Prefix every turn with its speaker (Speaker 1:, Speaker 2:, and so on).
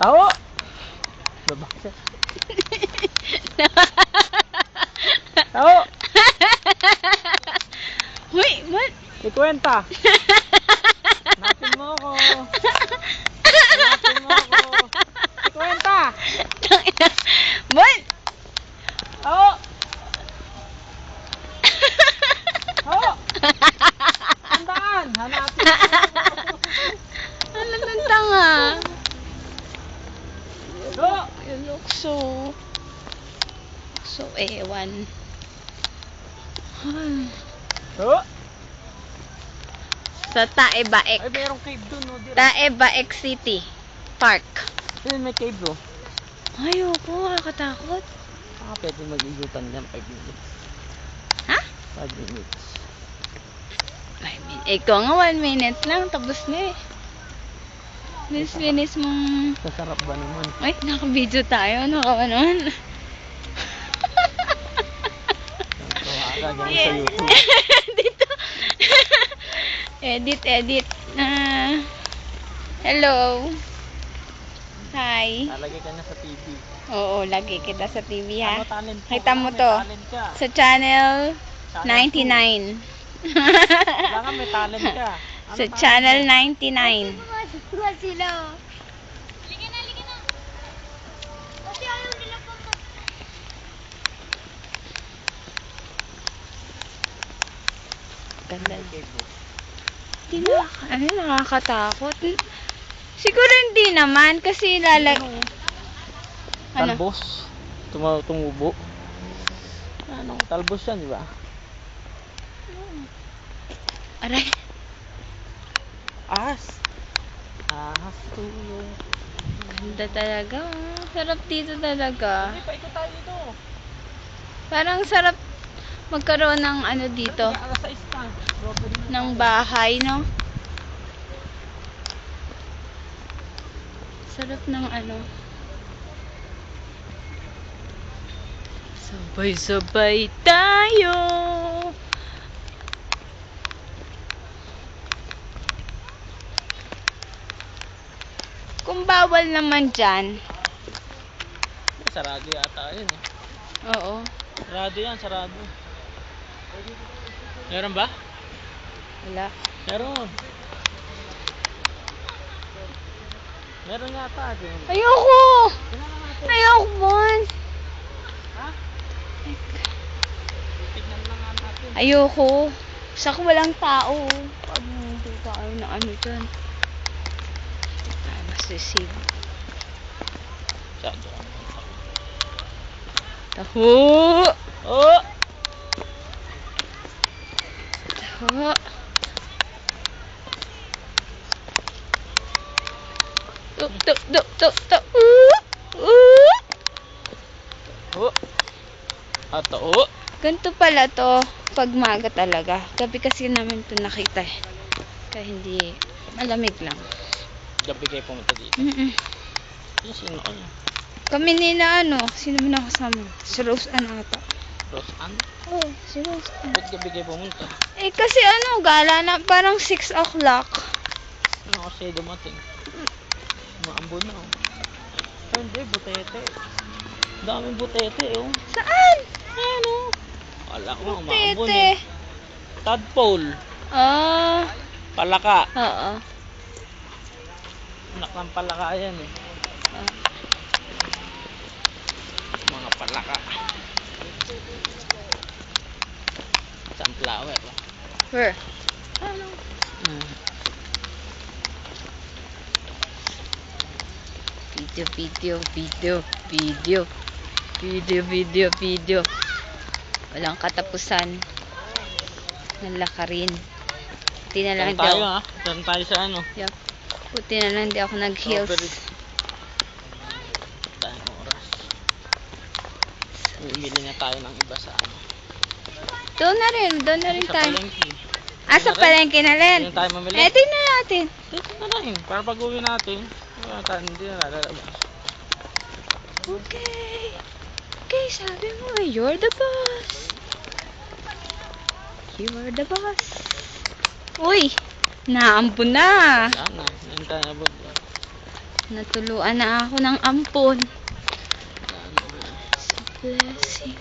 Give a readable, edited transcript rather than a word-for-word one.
Speaker 1: Tao! Babaksa. Tao!
Speaker 2: Wait, what?
Speaker 1: Ikwenta! Hanapin mo ako! Hanapin mo ako! Ikwenta!
Speaker 2: What?
Speaker 1: Tao! Tao! Tandaan! Hanapin mo ako!
Speaker 2: Ano ng tanga?
Speaker 1: Tao!
Speaker 2: You look so ewan.
Speaker 1: Tao!
Speaker 2: Sa Taebaek.
Speaker 1: Ay, mayroong cave dun, no?
Speaker 2: Taebaek City Park.
Speaker 1: Ayun, may cave, oh.
Speaker 2: Ayoko, nakakatakot.
Speaker 1: Pwede mag-igutan yan, 5 minutes.
Speaker 2: Ha?
Speaker 1: 5 minutes.
Speaker 2: Ikaw nga 1 minute lang, tapos na eh. Binis mong...
Speaker 1: Sasarap ba naman?
Speaker 2: Ay, naka-video tayo. Ano ka ba naman?
Speaker 1: Tawaga dyan sa YouTube.
Speaker 2: Dito. Edit. Hello. Hi.
Speaker 1: Lalagay ka na sa TV.
Speaker 2: Oo, lagi kita sa TV ha.
Speaker 1: Ano talent ko?
Speaker 2: Kita mo
Speaker 1: May
Speaker 2: to.
Speaker 1: talent ka.
Speaker 2: Sa channel
Speaker 1: Channel
Speaker 2: 99.
Speaker 1: Kailangan may talent ka. Ano
Speaker 2: Sa
Speaker 1: talent
Speaker 2: channel
Speaker 1: mo?
Speaker 2: 99.
Speaker 3: Sila. Liga na. Kasi ayaw nila pa
Speaker 2: Ganda.
Speaker 1: Cave, oh.
Speaker 2: Nakakatakot. Siguro hindi naman kasi Ano?
Speaker 1: Talbos. Tumubo. Ano? Talbos yan, di ba?
Speaker 2: Aray.
Speaker 1: Ahas. Ahas tuyo.
Speaker 2: Ganda talaga. Sarap dito talaga.
Speaker 1: Hindi, paikot tayo dito.
Speaker 2: Parang sarap magkaroon ng ano dito.
Speaker 1: Alas 6 pa. Robbery na
Speaker 2: Ng
Speaker 1: tayo.
Speaker 2: bahay, no? Sarap ng ano. Sabay-sabay tayo. Kung bawal naman dyan.
Speaker 1: Sarado yata yun, eh.
Speaker 2: Oo.
Speaker 1: Sarado yan, sarado. Meron ba?
Speaker 2: Wala.
Speaker 1: Meron. Meron yata din.
Speaker 2: Ayoko! Ayoko, Bon!
Speaker 1: Ha? Tignan lang nga natin.
Speaker 2: Ayoko. Saka walang tao. Pag hindi tayo na ano dyan. Tayo masisig.
Speaker 1: Sado.
Speaker 2: Taho!
Speaker 1: Oh!
Speaker 2: Taho! Tuk.
Speaker 1: Oh! Ato, oh!
Speaker 2: Ganito pala to pag maga talaga. Gabi kasi namin to nakita eh. Kaya hindi malamig lang.
Speaker 1: Gabi kayo pumunta dito. Sino ka niya?
Speaker 2: Kami ni na ano, sino mo na kasama? Si Rose ata.
Speaker 1: Rose Ann?
Speaker 2: Oh, si Rose
Speaker 1: Ba't gabi kayo pumunta?
Speaker 2: Eh kasi ano, gala na parang 6 o'clock.
Speaker 1: Ano kasi dumating? Maambon na, oh. Ay, hindi, butete. Daming butete, oh.
Speaker 2: Saan? Ano?
Speaker 1: Wala ko, maambon,
Speaker 2: Tete.
Speaker 1: eh. Tadpole.
Speaker 2: Ah,
Speaker 1: Palaka.
Speaker 2: oo.
Speaker 1: Anak ng palaka yan, eh.
Speaker 2: Ah.
Speaker 1: Mga palaka. Sunflower, oh.
Speaker 2: Where?
Speaker 1: Hmm.
Speaker 2: Video. Walang katapusan. Nalakarin. Buti na lang
Speaker 1: Saan tayo, ha? Saan tayo sa ano?
Speaker 2: Yup. Buti na lang di ako nag-heels.
Speaker 1: Strawberry. Tayong oras. Bumili na tayo ng iba sa ano.
Speaker 2: Doon na rin
Speaker 1: Sa
Speaker 2: tayo.
Speaker 1: palengke.
Speaker 2: Sa palengke na rin.
Speaker 1: Hindi na tayo mamili.
Speaker 2: Tingnan natin.
Speaker 1: Dito na rin. Para pag-uwi natin. Hindi na lalabas.
Speaker 2: Okay. Okay, sabi mo, you're the boss. You are the boss. Uy, naambun na.
Speaker 1: Sana. Hindi tayo nabot.
Speaker 2: Natuluan na ako ng ampon. It's a blessing.